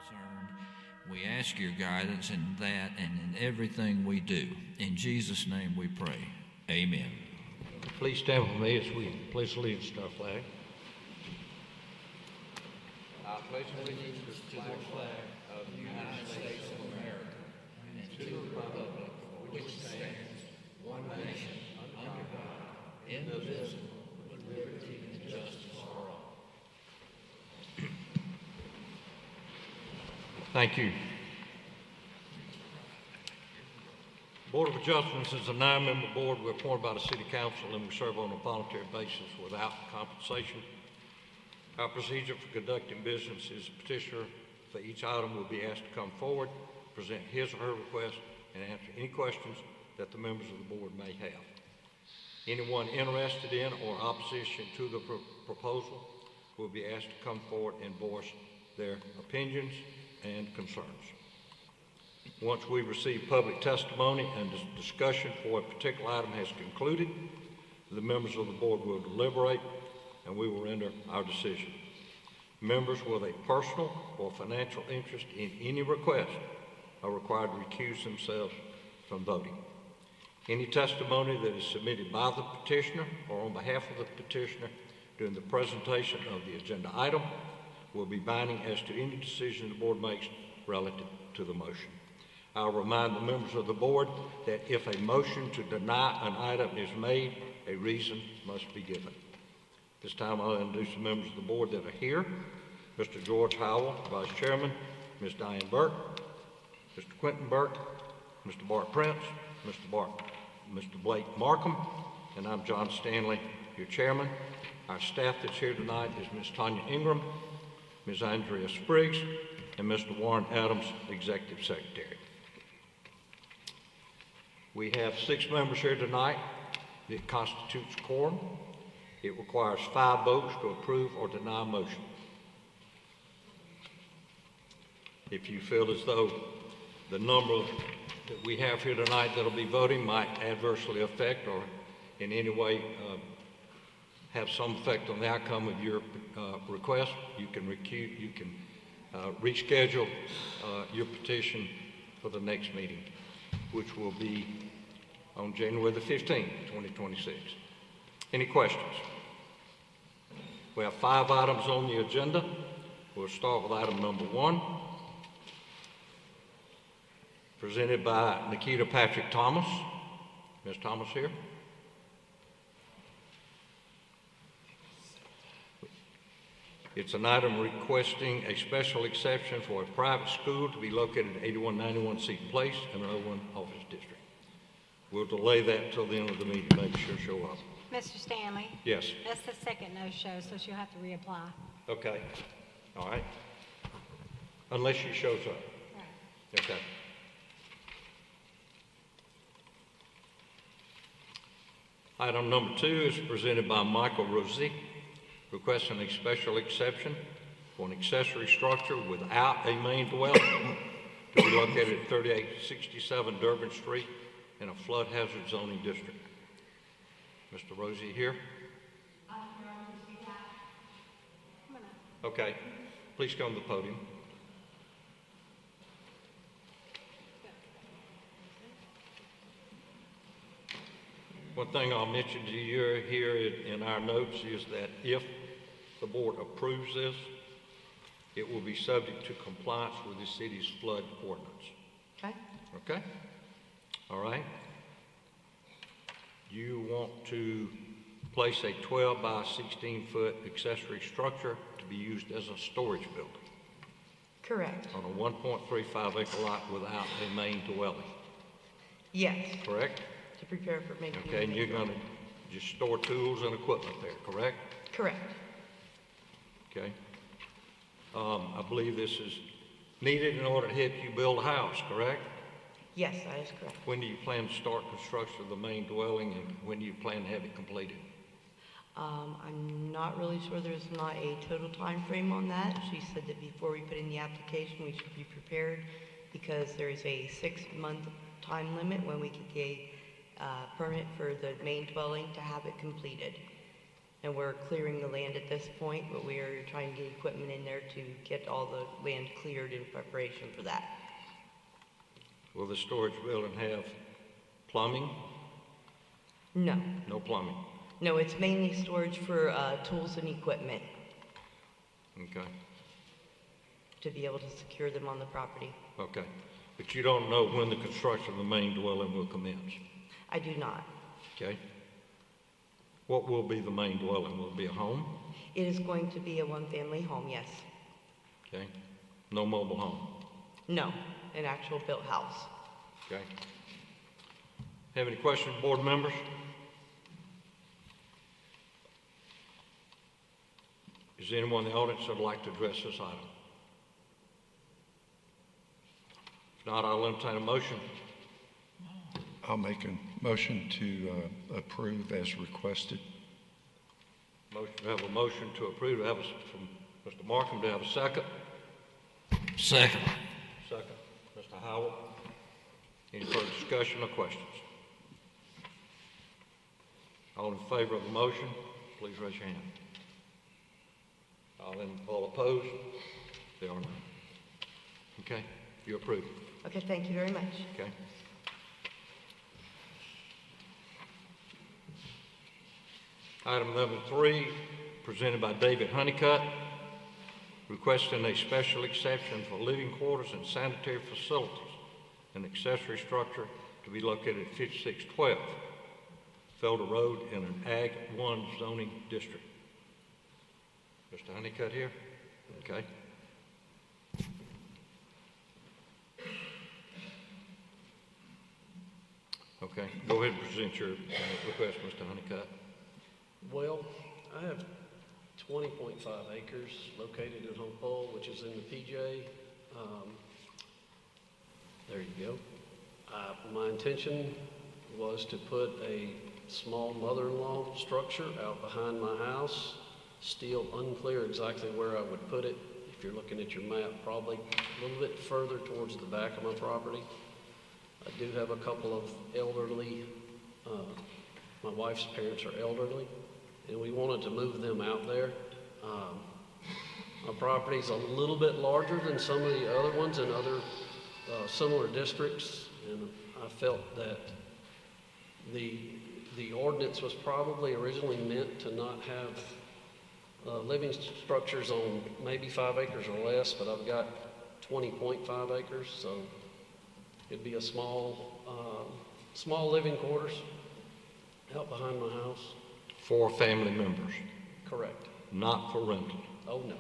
concerned. We ask your guidance in that and in everything we do. In Jesus' name we pray. Amen. Please stand with me as we pledge allegiance to our flag. I pledge allegiance to the flag of the United States of America and to the republic for which it stands, one nation, under God, indivisible, with liberty and justice for all. Thank you. Board of Adjustments is a 9-member board. We're appointed by the City Council and we serve on a voluntary basis without compensation. Our procedure for conducting business is the petitioner for each item will be asked to come forward, present his or her request, and answer any questions that the members of the board may have. Anyone interested in or opposition to the proposal will be asked to come forward and voice their opinions and concerns. Once we receive public testimony and discussion for a particular item has concluded, the members of the board will deliberate and we will render our decision. Members with a personal or financial interest in any request are required to recuse themselves from voting. Any testimony that is submitted by the petitioner or on behalf of the petitioner during the presentation of the agenda item will be binding as to any decision the board makes relative to the motion. I'll remind the members of the board that if a motion to deny an item is made, a reason must be given. This time I'll introduce the members of the board that are here. Mr. George Howell, Vice Chairman, Ms. Diane Burke, Mr. Quentin Burke, Mr. Bart Prince, Mr. Blake Markham, and I'm John Stanley, your Chairman. Our staff that's here tonight is Ms. Tanya Ingram, Ms. Andrea Spriggs, and Mr. Warren Adams, Executive Secretary. We have 6 members here tonight. It constitutes quorum. It requires 5 votes to approve or deny a motion. If you feel as though the number that we have here tonight that'll be voting might adversely affect or in any way have some effect on the outcome of your request, you can reschedule your petition for the next meeting, which will be on January the 15th, 2026. Any questions? We have 5 items on the agenda. We'll start with item number 1, presented by Nikita Patrick Thomas. Ms. Thomas here. It's an item requesting a special exception for a private school to be located at 8191 Seaton Place in an O1 office district. We'll delay that until the end of the meeting. Maybe she'll show up. Mr. Stanley? Yes. That's the second no-show, so she'll have to reapply. Okay. All right. Unless she shows up. Right. Okay. Item number 2 is presented by Michael Rossey, requesting a special exception for an accessory structure without a main dwelling to be located at 3867 Durbin Street in a flood hazard zoning district. Mr. Rossey here? Okay. Please come to the podium. One thing I'll mention to you here in our notes is that if the board approves this, it will be subject to compliance with the city's flood ordinance. Okay. Okay? All right. You want to place a 12 by 16 foot accessory structure to be used as a storage building. Correct. On a 1.35 acre lot without a main dwelling. Yes. Correct? To prepare for making. Okay, and you're going to just store tools and equipment there, correct? Correct. Okay. I believe this is needed in order to help you build a house, correct? Yes, that is correct. When do you plan to start construction of the main dwelling, and when do you plan to have it completed? I'm not really sure. There's not a total time frame on that. She said that before we put in the application, we should be prepared because there is a 6-month time limit when we get the permit for the main dwelling to have it completed. and we're clearing the land at this point, but we are trying to get equipment in there to get all the land cleared in preparation for that. Will the storage building have plumbing? No. No plumbing. No, it's mainly storage for tools and equipment Okay. to be able to secure them on the property. Okay. But you don't know when the construction of the main dwelling will commence? I do not. Okay. What will be the main dwelling? Will it be a home? It is going to be a one-family home, yes. Okay. No mobile home? No, an actual built house. Okay. Have any questions, board members? Is there anyone in the audience that would like to address this item? If not, I'll entertain a motion. I'll make a motion to approve as requested. Motion, we have a motion to approve. Have from Mr. Markham. Do I have a second? Second. Second. Mr. Howell. Any further discussion or questions? All in favor of the motion, please raise your hand. All opposed? There are none. Okay, you approve. Okay, thank you very much. Okay. Item number 3, presented by David Honeycutt, requesting a special exception for living quarters and sanitary facilities, an accessory structure to be located at 5612 Felder Road in an Ag 1 zoning district. Mr. Honeycutt here? Okay. Okay, go ahead and present your request, Mr. Honeycutt. Well, I have 20.5 acres located in Hopewell, which is in the PJ. There you go. My intention was to put a small mother-in-law structure out behind my house. Still unclear exactly where I would put it. If you're looking at your map, probably a little bit further towards the back of my property. I do have a couple of elderly, my wife's parents are elderly, and we wanted to move them out there. My property's a little bit larger than some of the other ones in other similar districts, and I felt that the ordinance was probably originally meant to not have living structures on maybe 5 acres or less, but I've got 20.5 acres, so it'd be a small living quarters out behind my house. For family members, Correct. not for rental. Oh, no.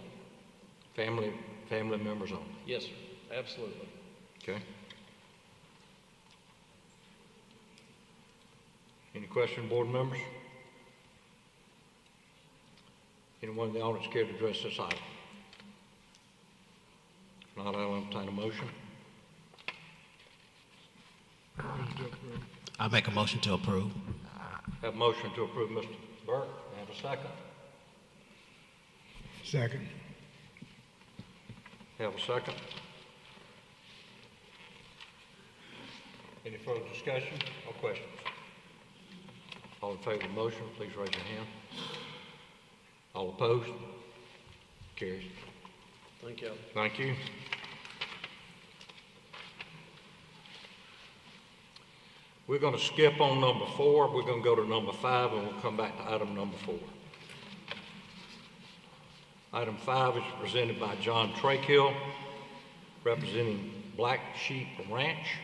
Family members only. Yes, sir. Absolutely. Okay. Any question, board members? Anyone in the audience care to address this item? If not, I'll entertain a motion. I'll make a motion to approve. Have a motion to approve, Mr. Burke. Have a second. Second. Have a second. Any further discussion or questions? All in favor of the motion, please raise your hand. All opposed? Carries. Thank you. Thank you. We're going to skip on number 4. We're going to go to number 5, and we'll come back to item number 4. Item 5 is presented by John Trakill, representing Black Sheep Ranch,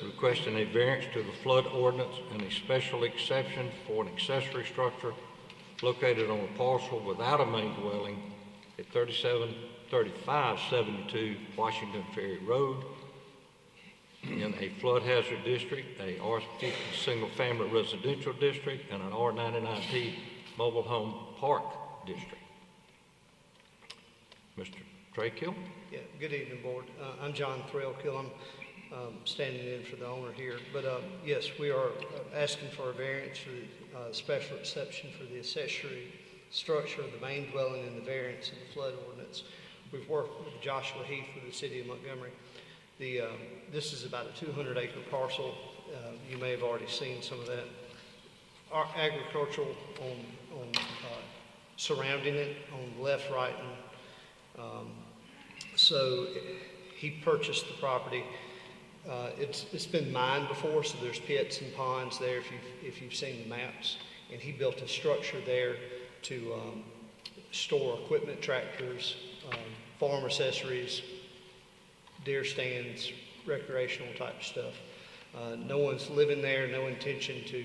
requesting a variance to the flood ordinance and a special exception for an accessory structure located on a parcel without a main dwelling at 3572 Washington Ferry Road in a flood hazard district, a R50 single-family residential district, and an R99P mobile home park district. Mr. Trakill? Yeah, good evening, Board. I'm John Trakill. I'm standing in for the owner here. But yes, we are asking for a variance for the special exception for the accessory structure of the main dwelling and the variance of the flood ordinance. We've worked with Joshua Heath with the city of Montgomery. This is about a 200-acre parcel. You may have already seen some of that. Our agricultural on surrounding it on the left, right, and so he purchased the property. It's been mined before, so there's pits and ponds there if you've seen the maps. And he built a structure there to store equipment, tractors, farm accessories, deer stands, recreational type stuff. No one's living there, no intention to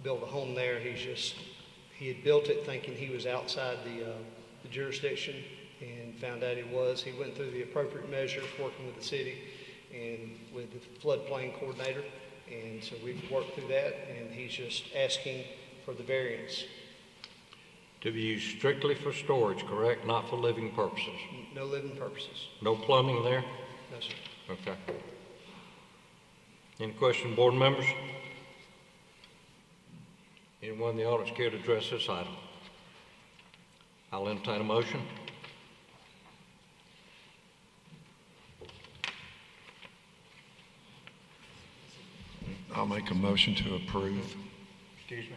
build a home there. He had built it thinking he was outside the jurisdiction and found out he was. He went through the appropriate measures, working with the city and with the floodplain coordinator. And so we've worked through that, and he's just asking for the variance. To be used strictly for storage, correct? Not for living purposes? No living purposes. No plumbing there? No, sir. Okay. Any question, board members? Anyone in the audience care to address this item? I'll entertain a motion. I'll make a motion to approve. Excuse me.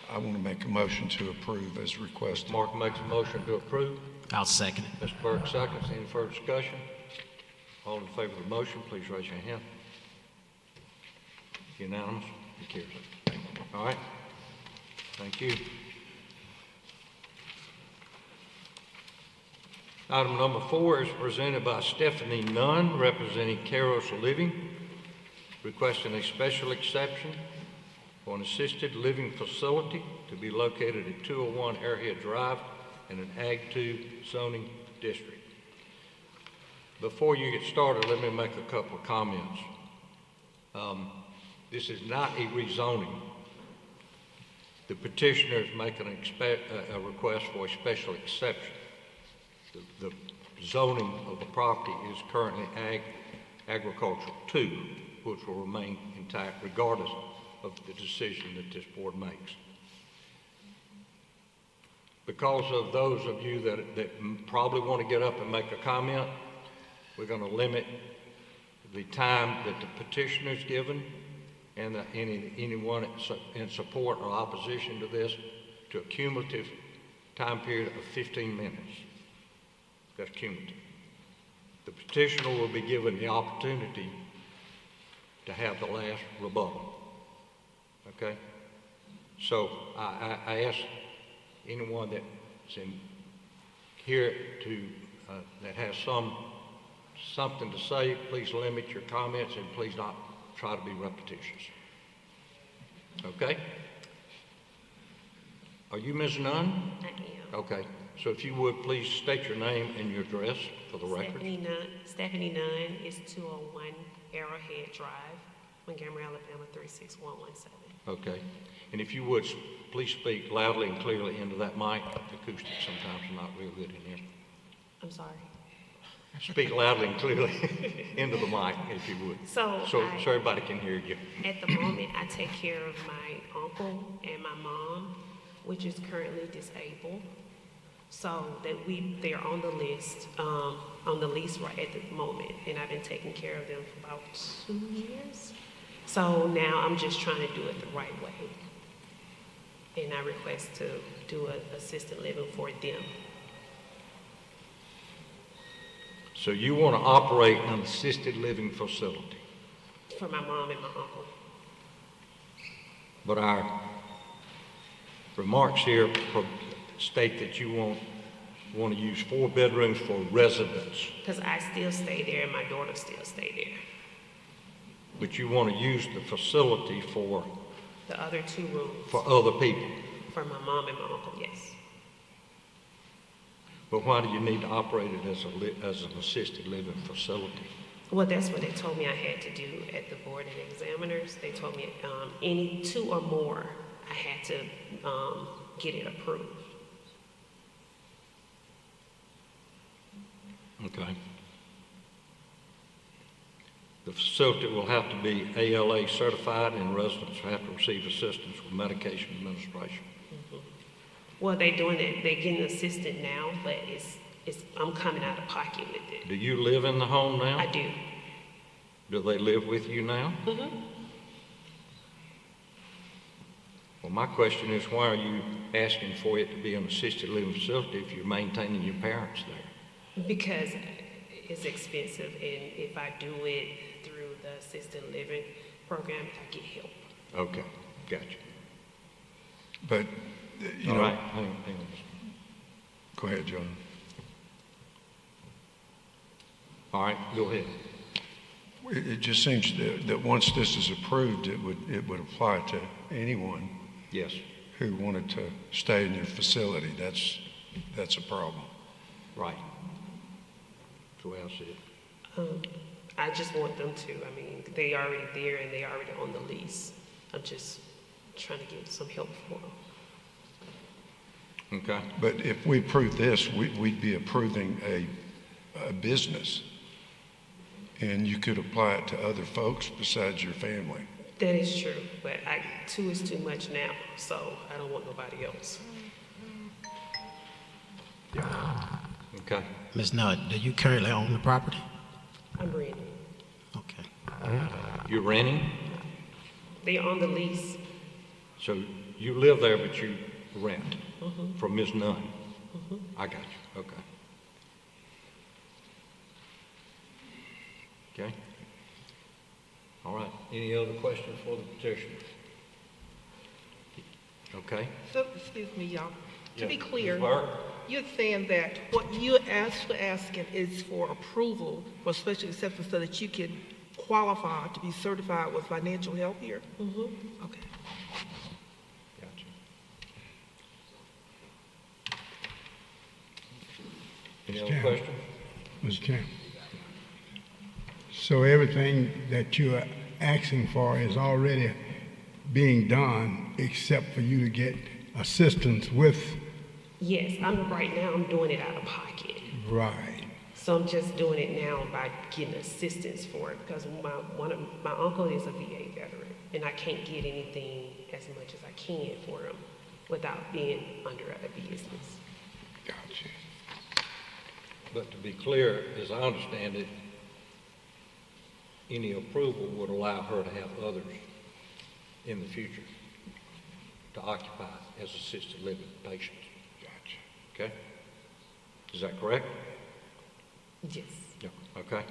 I want to make a motion to approve as requested. Mark makes a motion to approve. I'll second it. Mr. Burke seconds. Any further discussion? All in favor of the motion, please raise your hand. Unanimous? It carries. All right. Thank you. Item number 4 is presented by Stephanie Nunn, representing Kairos Living, requesting a special exception for an assisted living facility to be located at 201 Arrowhead Drive in an Ag 2 zoning district. Before you get started, let me make a couple of comments. This is not a rezoning. The petitioner is making a request for a special exception. The zoning of the property is currently agricultural 2, which will remain intact regardless of the decision that this board makes. Because of those of you that probably want to get up and make a comment, we're going to limit the time that the petitioner is given and anyone in support or opposition to this to a cumulative time period of 15 minutes. That's cumulative. The petitioner will be given the opportunity to have the last rebuttal. Okay? So I ask anyone that's in here that has something to say, please limit your comments and please not try to be repetitious. Okay? Are you Ms. Nunn? I am. Okay. So if you would, please state your name and your address for the record. Stephanie Nunn is 201 Arrowhead Drive, Montgomery, Alabama, 36117. Okay. And if you would, please speak loudly and clearly into that mic. The acoustics sometimes are not real good in here. I'm sorry. Speak loudly and clearly into the mic, if you would. So everybody can hear you. At the moment, I take care of my uncle and my mom, which is currently disabled. So that they're on the list, on the lease right at the moment, and I've been taking care of them for about 2 years. So now I'm just trying to do it the right way, and I request to do an assisted living for them. So you want to operate an assisted living facility? For my mom and my uncle. But our remarks here state that you want to use 4 bedrooms for residents. Because I still stay there and my daughter still stay there. But you want to use the facility for? The other 2 rooms. For other people? For my mom and my uncle, yes. But why do you need to operate it as an assisted living facility? Well, that's what they told me I had to do at the board and examiners. They told me any 2 or more, I had to get it approved. Okay. The facility will have to be ALA certified, and residents will have to receive assistance with medication administration. Mm-hmm. Well, they're doing it. They're getting assisted now, but I'm coming out of pocket with it. Do you live in the home now? I do. Do they live with you now? Mm-hmm. Well, my question is, why are you asking for it to be an assisted living facility if you're maintaining your parents there? Because it's expensive, and if I do it through the assisted living program, I get help. Okay, gotcha. But, you All know, right, hang on. go ahead, John. All right, go ahead. It just seems that once this is approved, it would apply to anyone Yes. who wanted to stay in your facility. That's a problem. Right. That's the way I see it. I just want them to, I mean, they already there and they already on the lease. I'm just trying to get some help for them. Okay. But if we approve this, we'd be approving a business, and you could apply it to other folks besides your family. That is true, but two is too much now, so I don't want nobody else. Okay. Ms. Nunn, do you currently own the property? I'm renting. Okay. You're renting, They're on the lease. so you live there, but you rent from Ms. Nunn. I got you. Okay. Okay. All right. Any other questions for the petitioner? Okay. So, excuse me, y'all. To be Yeah. clear, Ms. Burke? you're saying that what you're actually asking is for approval for special exception so that you can qualify to be certified with financial help here? Okay. Gotcha. Any other Chairman. questions? Mr. Chairman. So everything that you are asking for is already being done except for you to get assistance with, Yes, right now I'm doing it out of pocket. right. So I'm just doing it now by getting assistance for it because my uncle is a VA veteran and I can't get anything as much as I can for him without being under a business. Gotcha. But to be clear, as I understand it, any approval would allow her to have others in the future to occupy as assisted living patients. Gotcha. Okay? Is that correct? Yes. Yeah. Okay.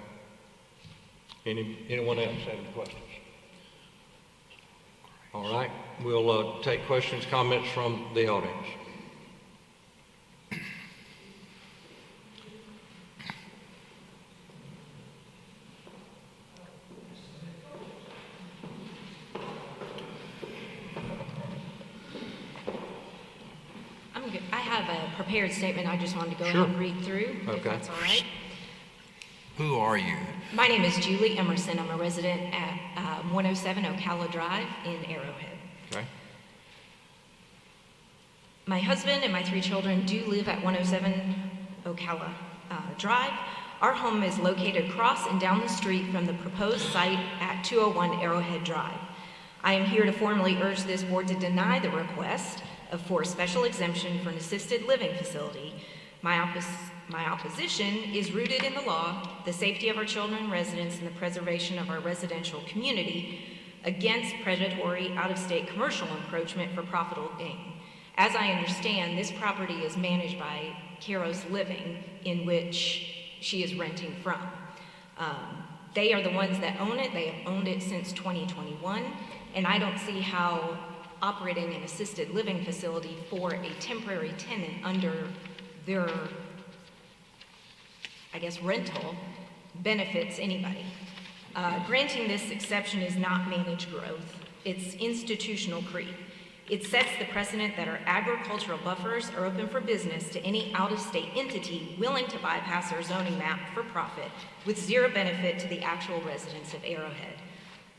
Anyone else have any questions? All right. We'll take questions, comments from the audience. I'm good. I have a prepared statement I just wanted to go Sure. ahead and read through, if Okay. that's all right. Who are you? My name is Julie Emerson. I'm a resident at 107 Ocala Drive in Arrowhead. Okay. My husband and my 3 children do live at 107 Ocala Drive. Our home is located across and down the street from the proposed site at 201 Arrowhead Drive. I am here to formally urge this board to deny the request for a special exemption for an assisted living facility. My opposition is rooted in the law, the safety of our children and residents, and the preservation of our residential community against predatory out-of-state commercial encroachment for profitable gain. As I understand, this property is managed by Kairos Living, in which she is renting from. They are the ones that own it. They have owned it since 2021, and I don't see how operating an assisted living facility for a temporary tenant under their, I guess, rental benefits anybody. Granting this exception is not managed growth. It's institutional creep. It sets the precedent that our agricultural buffers are open for business to any out-of-state entity willing to bypass our zoning map for profit with zero benefit to the actual residents of Arrowhead.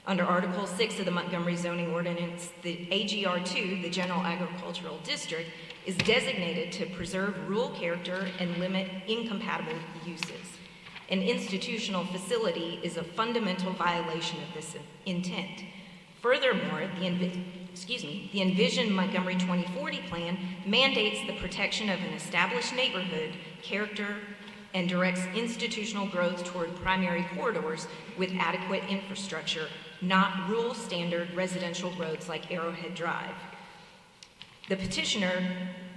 Under Article 6 of the Montgomery zoning ordinance, the AGR2, the General Agricultural District, is designated to preserve rural character and limit incompatible uses. An institutional facility is a fundamental violation of this intent. Furthermore, the envisioned Montgomery 2040 plan mandates the protection of an established neighborhood character and directs institutional growth toward primary corridors with adequate infrastructure, not rural standard residential roads like Arrowhead Drive. The petitioner,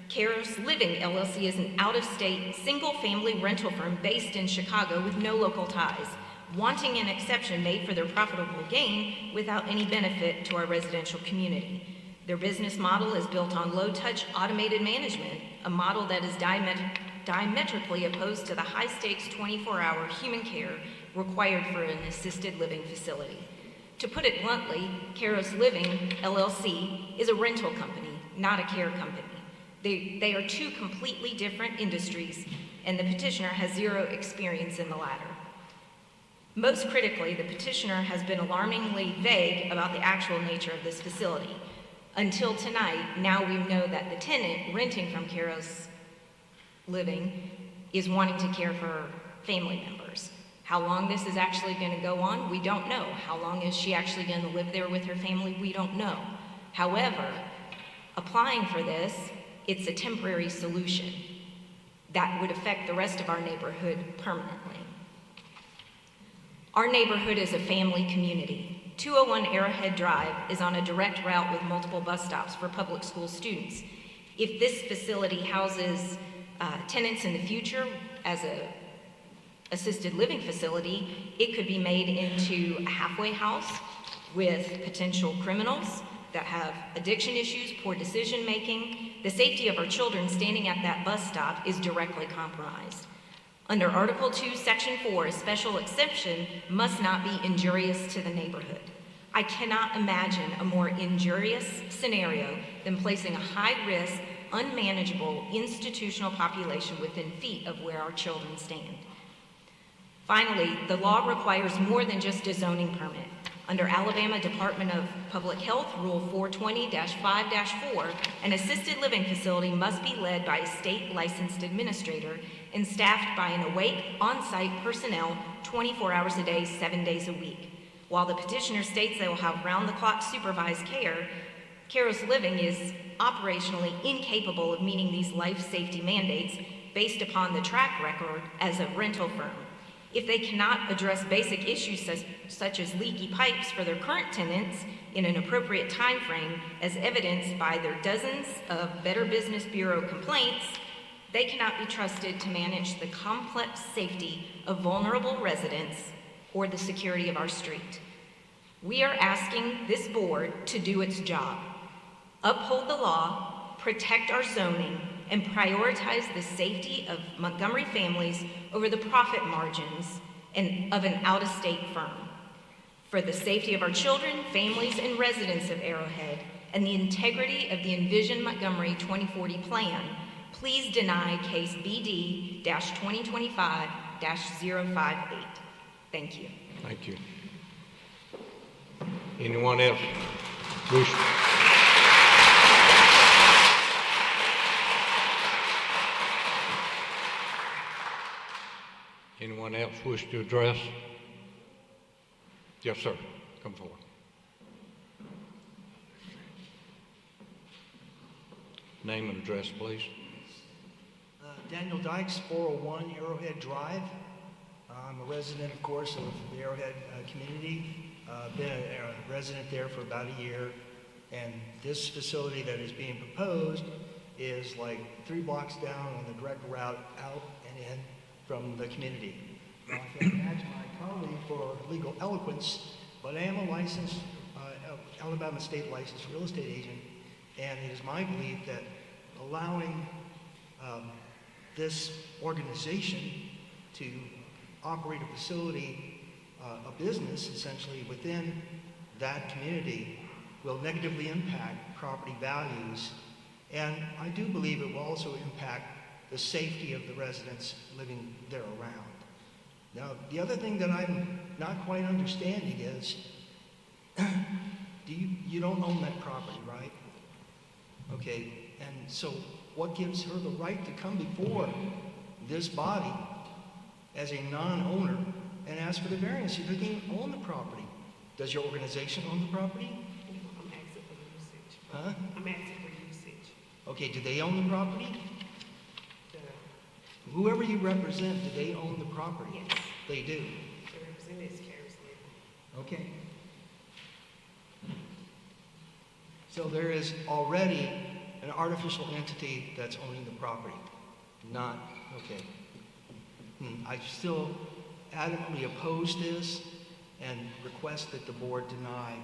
Kairos Living LLC, is an out-of-state, single-family rental firm based in Chicago with no local ties, wanting an exception made for their profitable gain without any benefit to our residential community. Their business model is built on low-touch automated management, a model that is diametrically opposed to the high-stakes 24-hour human care required for an assisted living facility. To put it bluntly, Kairos Living LLC is a rental company, not a care company. They are two completely different industries, and the petitioner has zero experience in the latter. Most critically, the petitioner has been alarmingly vague about the actual nature of this facility. Until tonight, now we know that the tenant renting from Kairos Living is wanting to care for family members. How long this is actually going to go on, we don't know. How long is she actually going to live there with her family, we don't know. However, applying for this, it's a temporary solution that would affect the rest of our neighborhood permanently. Our neighborhood is a family community. 201 Arrowhead Drive is on a direct route with multiple bus stops for public school students. If this facility houses tenants in the future as a assisted living facility, it could be made into a halfway house with potential criminals that have addiction issues, poor decision making. The safety of our children standing at that bus stop is directly compromised. Under Article 2, Section 4, a special exception must not be injurious to the neighborhood. I cannot imagine a more injurious scenario than placing a high-risk, unmanageable institutional population within feet of where our children stand. Finally, the law requires more than just a zoning permit. Under Alabama Department of Public Health Rule 420-5-4, an assisted living facility must be led by a state licensed administrator and staffed by an awake, on-site personnel 24 hours a day, 7 days a week. While the petitioner states they will have round-the-clock supervised care, Kairos Living is operationally incapable of meeting these life safety mandates based upon the track record as a rental firm. If they cannot address basic issues such as leaky pipes for their current tenants in an appropriate time frame, as evidenced by their dozens of Better Business Bureau complaints, they cannot be trusted to manage the complex safety of vulnerable residents or the security of our street. We are asking this board to do its job, uphold the law, protect our zoning, and prioritize the safety of Montgomery families over the profit margins of an out-of-state firm. For the safety of our children, families, and residents of Arrowhead, and the integrity of the Envision Montgomery 2040 plan, please deny case BD-2025-058. Thank you. Thank you. Anyone else wish? Anyone else wish to address? Yes, sir. Come forward. Name and address, please. Daniel Dykes, 401 Arrowhead Drive. I'm a resident, of course, of the Arrowhead community. Been a resident there for about a year. And this facility that is being proposed is like 3 blocks down on the direct route out and in from the community. Now, I can't imagine my colleague for legal eloquence, but I am a licensed, Alabama state licensed real estate agent, and it is my belief that allowing this organization to operate a facility, a business essentially within that community will negatively impact property values, and I do believe it will also impact the safety of the residents living there around. Now, the other thing that I'm not quite understanding is, you don't own that property, right? Okay, and so what gives her the right to come before this body as a non-owner and ask for the variance? You don't even own the property. Does your organization own the property? I'm asking for usage. Huh? I'm asking for usage. Okay, do they own the property? Whoever you represent, do they own the property? Yes. They do. The representative is Kairos Living. Okay. So there is already an artificial entity that's owning the property. Not, okay. I still adamantly oppose this and request that the board deny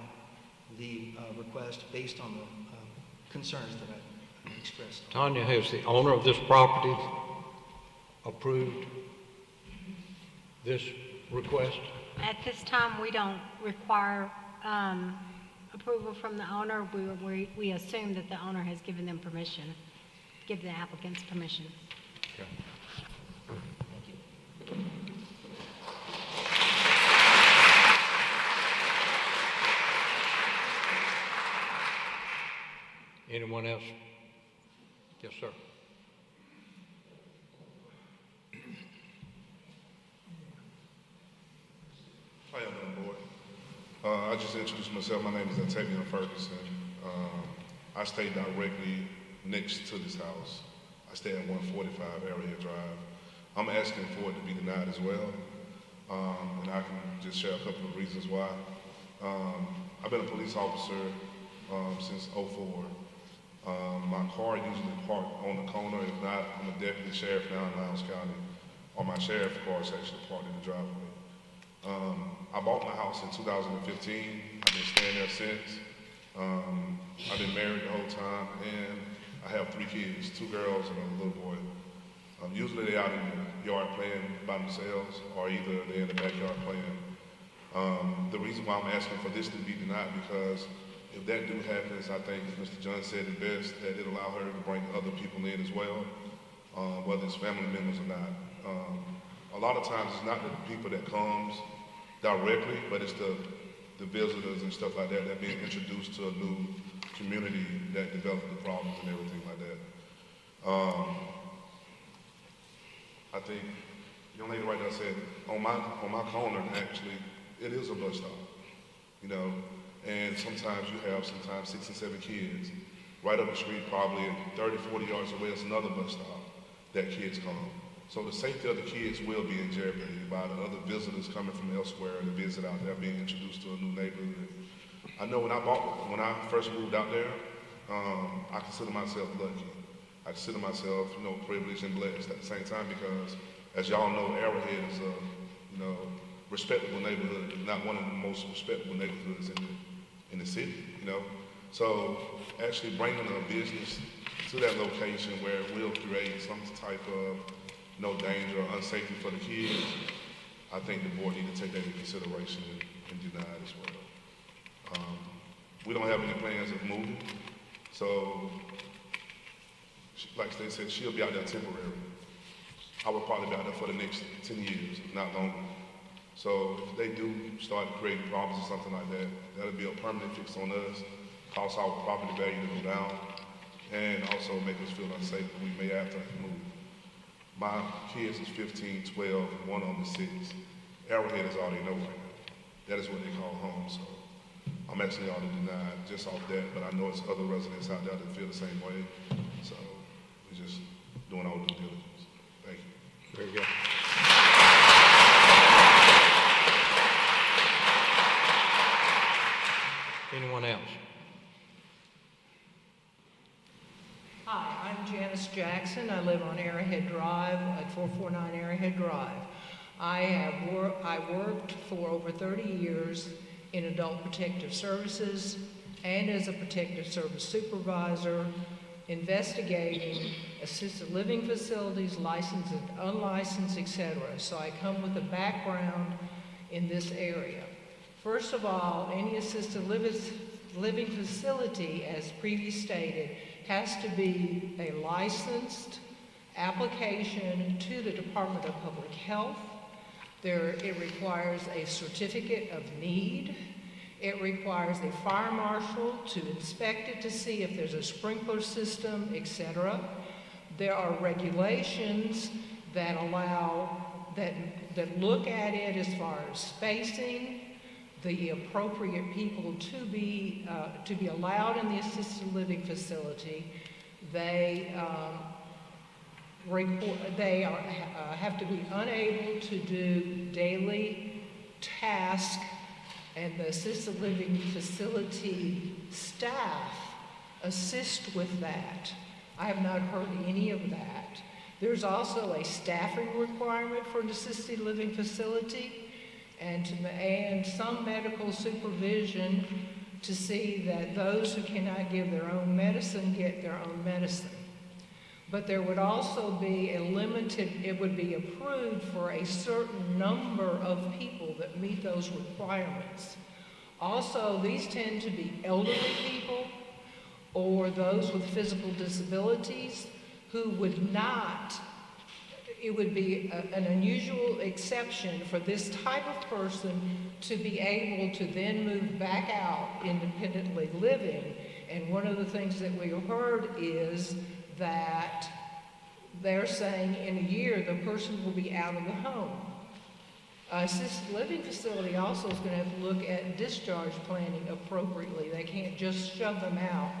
the request based on the concerns that I expressed. Tanya, has the owner of this property approved this request? At this time, we don't require approval from the owner. We assume that the owner has given them permission, give the applicants permission. Okay. Anyone else? Yes, sir. How y'all doing, board? I just introduced myself. My name is Antavion Ferguson. I stay directly next to this house. I stay at 145 Arrowhead Drive. I'm asking for it to be denied as well. And I can just share a couple of reasons why. I've been a police officer since '04. My car usually parked on the corner. If not, I'm a deputy sheriff now in Lowndes County, or my sheriff car is actually parked in the driveway. I bought my house in 2015. I've been staying there since. I've been married the whole time, and I have 3 kids, 2 girls and a little boy. Usually they're out in the yard playing by themselves, or either they're in the backyard playing. The reason why I'm asking for this to be denied, because if that do happens, I think Mr. John said it best, that it allow her to bring other people in as well, whether it's family members or not. A lot of times it's not the people that comes directly, but it's the visitors and stuff like that that being introduced to a new community that develop the problems and everything like that. I think the young lady right there said, on my corner, actually, it is a bus stop, you know, and sometimes you have 6 and 7 kids. Right up the street, probably 30, 40 yards away, is another bus stop that kids come. So the safety of the kids will be in jeopardy by the other visitors coming from elsewhere to visit out there, being introduced to a new neighborhood. I know when I first moved out there, I consider myself lucky. I consider myself, you know, privileged and blessed at the same time, because as y'all know, Arrowhead is a, you know, respectable neighborhood, not one of the most respectable neighborhoods in the city, you know. So actually bringing a business to that location where it will create some type of no danger or unsafety for the kids, I think the board need to take that into consideration and deny it as well. We don't have any plans of moving, so like they said, she'll be out there temporary. I will probably be out there for the next 10 years, if not longer. So if they do start creating problems or something like that, that'll be a permanent fix on us, cause our property value to go down, and also make us feel unsafe. We may have to move. My kids is 15, 12, and one on the 6. Arrowhead is all they know right now. That is what they call home. So I'm asking y'all to deny just off that, but I know it's other residents out there that feel the same way. So we're just doing our due diligence. Thank you. Very good. Anyone else? Hi, I'm Janice Jackson. I live on Arrowhead Drive at 449 Arrowhead Drive. I worked for over 30 years in adult protective services and as a protective service supervisor, investigating assisted living facilities, licensed and unlicensed, etc. So I come with a background in this area. First of all, any assisted living facility, as previously stated, has to be a licensed application to the Department of Public Health. It requires a certificate of need. It requires a fire marshal to inspect it to see if there's a sprinkler system, etc. There are regulations that that look at it as far as spacing, the appropriate people to be allowed in the assisted living facility. They have to be unable to do daily tasks, and the assisted living facility staff assist with that. I have not heard any of that. There's also a staffing requirement for an assisted living facility and some medical supervision to see that those who cannot give their own medicine get their own medicine. But there would also be it would be approved for a certain number of people that meet those requirements. Also, these tend to be elderly people or those with physical disabilities who would not, it would be an unusual exception for this type of person to be able to then move back out independently living. And one of the things that we heard is that they're saying in a year the person will be out of the home. Assisted living facility also is going to have to look at discharge planning appropriately. They can't just shove them out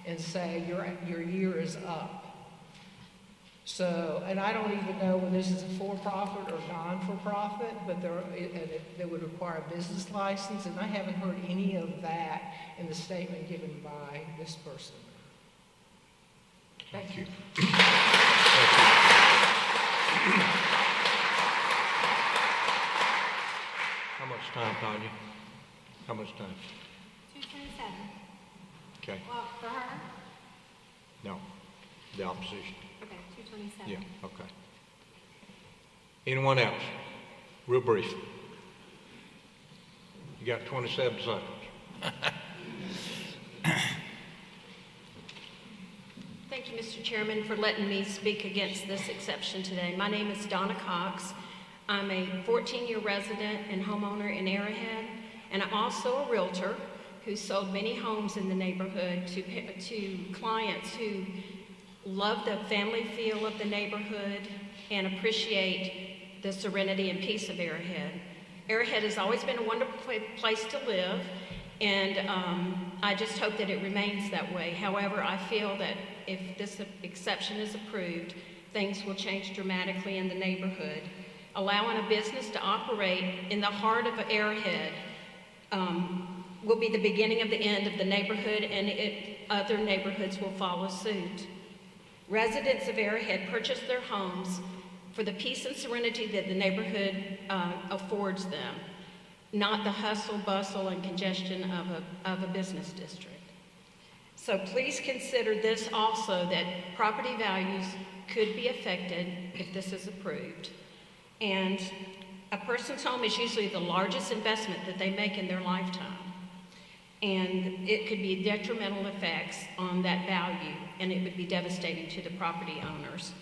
and say your year is up. So, and I don't even know whether this is a for-profit or non-for-profit, but they would require a business license, and I haven't heard any of that in the statement given by this person. Thank you. How much time, Tanya? How much time? 227. Okay. Well, for her? No, the opposition. Okay, 227. Yeah, okay. Anyone else? Real brief. You got 27 seconds. Thank you, Mr. Chairman, for letting me speak against this exception today. My name is Donna Cox. I'm a 14-year resident and homeowner in Arrowhead, and I'm also a realtor who sold many homes in the neighborhood to clients who love the family feel of the neighborhood and appreciate the serenity and peace of Arrowhead. Arrowhead has always been a wonderful place to live, and I just hope that it remains that way. However, I feel that if this exception is approved, things will change dramatically in the neighborhood. Allowing a business to operate in the heart of Arrowhead will be the beginning of the end of the neighborhood, and other neighborhoods will follow suit. Residents of Arrowhead purchase their homes for the peace and serenity that the neighborhood affords them, not the hustle, bustle, and congestion of a business district. So please consider this also, that property values could be affected if this is approved. And a person's home is usually the largest investment that they make in their lifetime. And it could be detrimental effects on that value, and it would be devastating to the property owners.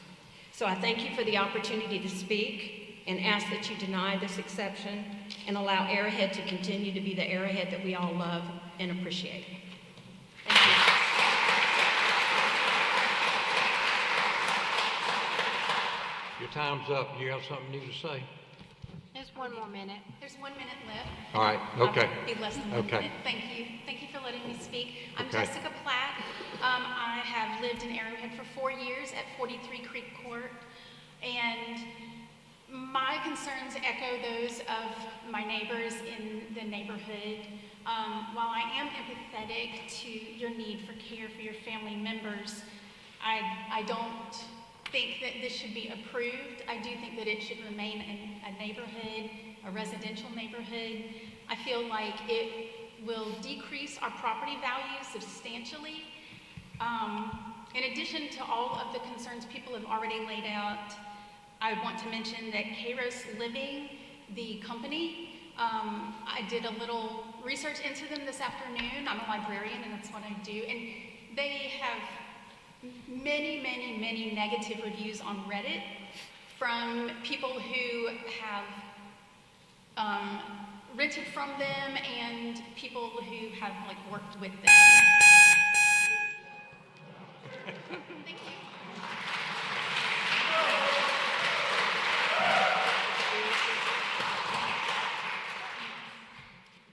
So I thank you for the opportunity to speak and ask that you deny this exception and allow Arrowhead to continue to be the Arrowhead that we all love and appreciate. Thank you. Your time's up. You have something new to say? There's one more minute. There's 1 minute left. All right, okay. I'll be less than 1 minute. Thank you. Thank you for letting me speak. I'm Okay. Jessica Platt. I have lived in Arrowhead for 4 years at 43 Creek Court, and my concerns echo those of my neighbors in the neighborhood. While I am empathetic to your need for care for your family members, I don't think that this should be approved. I do think that it should remain a neighborhood, a residential neighborhood. I feel like it will decrease our property values substantially. In addition to all of the concerns people have already laid out, I want to mention that Kairos Living, the company, I did a little research into them this afternoon. I'm a librarian and that's what I do. And they have many, many, many negative reviews on Reddit from people who have rented from them and people who have worked with them. Thank you.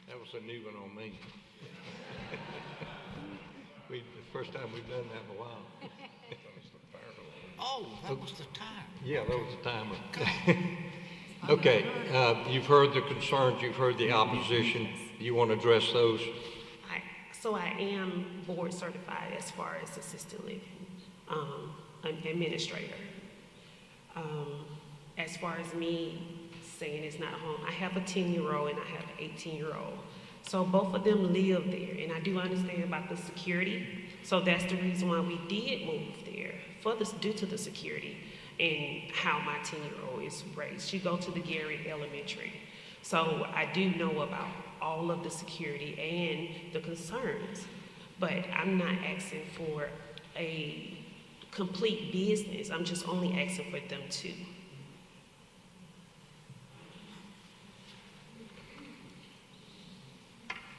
That was a new one on me. The first time we've done that in a while. Oh, that was the time. Yeah, that was the timer. Okay, you've heard the concerns, you've heard the opposition. You want to address those? So I am board certified as far as assisted living, an administrator. As far as me saying it's not home, I have a 10-year-old and I have an 18-year-old. So both of them live there, and I do understand about the security. So that's the reason why we did move there, due to the security and how my 10-year-old is raised. She goes to the Gary Elementary. So I do know about all of the security and the concerns, but I'm not asking for a complete business. I'm just only asking for them to.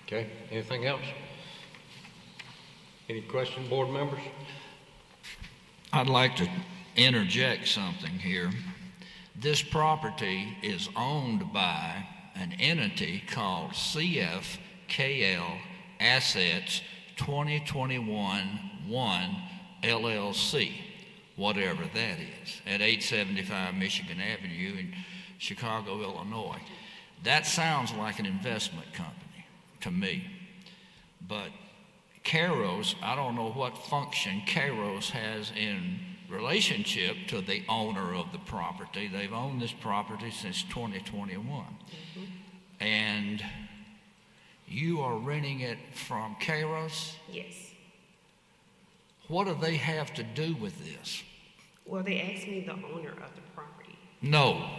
Okay, anything else? Any questions, board members? I'd like to interject something here. This property is owned by an entity called CFKL Assets 2021-1 LLC, whatever that is, at 875 Michigan Avenue in Chicago, Illinois. That sounds like an investment company to me. But Kairos, I don't know what function Kairos has in relationship to the owner of the property. They've owned this property since 2021. Mm-hmm. And you are renting it from Kairos? Yes. What do they have to do with this? Well, they asked me the owner of the property. No.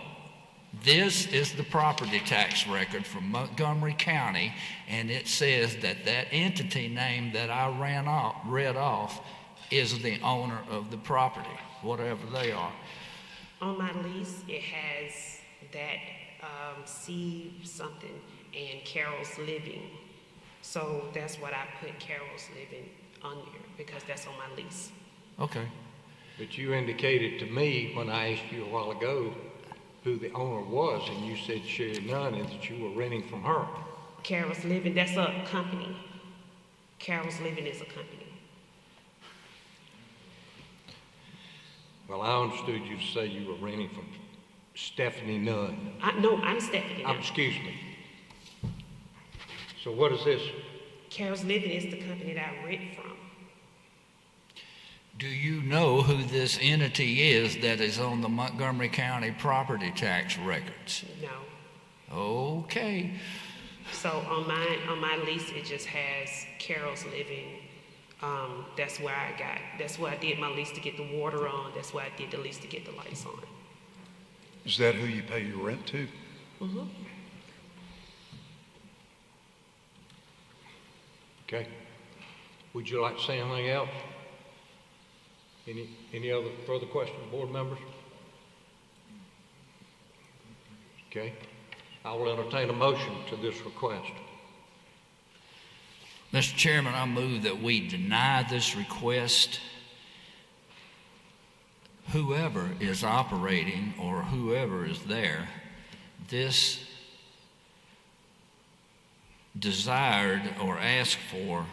This is the property tax record from Montgomery County, and it says that that entity name that I read off is the owner of the property, whatever they are. On my lease, it has that C something and Carol's Living. So that's what I put Carol's Living on there, because that's on my lease. Okay. But you indicated to me when I asked you a while ago who the owner was, and you said Nunn, and that you were renting from her. Carol's Living, that's a company. Carol's Living is a company. Well, I understood you to say you were renting from Stephanie Nunn. No, I'm Stephanie Nunn. Excuse me. So what is this? Carol's Living is the company that I rent from. Do you know who this entity is that is on the Montgomery County property tax records? No. Okay. So on my lease, it just has Carol's Living. That's where I did my lease to get the water on. That's where I did the lease to get the lights on. Is that who you pay your rent to? Mm-hmm. Okay. Would you like to say anything else? Any other further questions, board members? Okay. I will entertain a motion to this request. Mr. Chairman, I move that we deny this request. Whoever is operating or whoever is there, this desired or asked for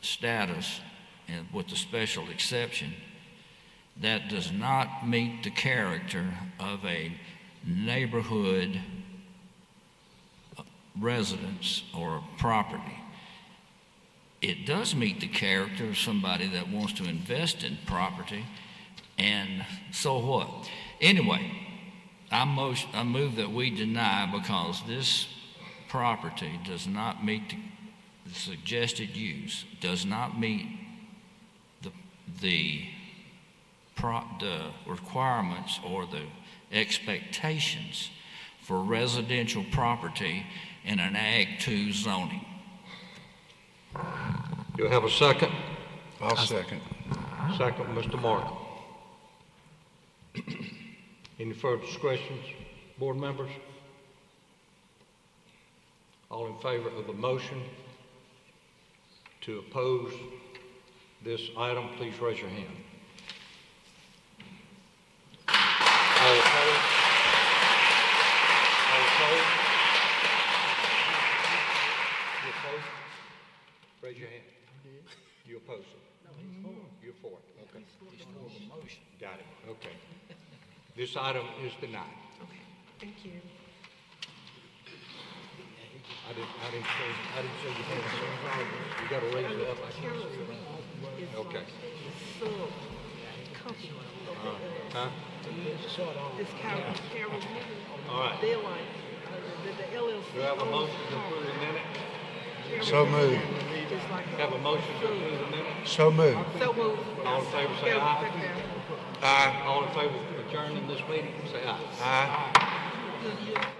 status, and with the special exception, that does not meet the character of a neighborhood residence or property. It does meet the character of somebody that wants to invest in property, and so what? Anyway, I move that we deny, because this property does not meet the suggested use, does not meet the requirements or the expectations for residential property in an Ag 2 zoning. You'll have a second? I'll second. Second, Mr. Markham. Any further questions, board members? All in favor of the motion to oppose this item, please raise your hand. All opposed? All opposed? You opposed? Raise your hand. You oppose it? No, he's for it. You're for it, okay. He's for the motion. Got it, okay. This item is denied. Okay, thank you. I didn't see you had it. You gotta raise it up. I can't see it around. Okay. Huh? It's Kairos. All right. They're like, the LLC. Do I have a motion to approve the minute? So moved. Have a motion to approve the minute? So moved. So moved. All in favor, say aye. Aye. All in favor of adjourning this meeting, say aye. Aye. Aye.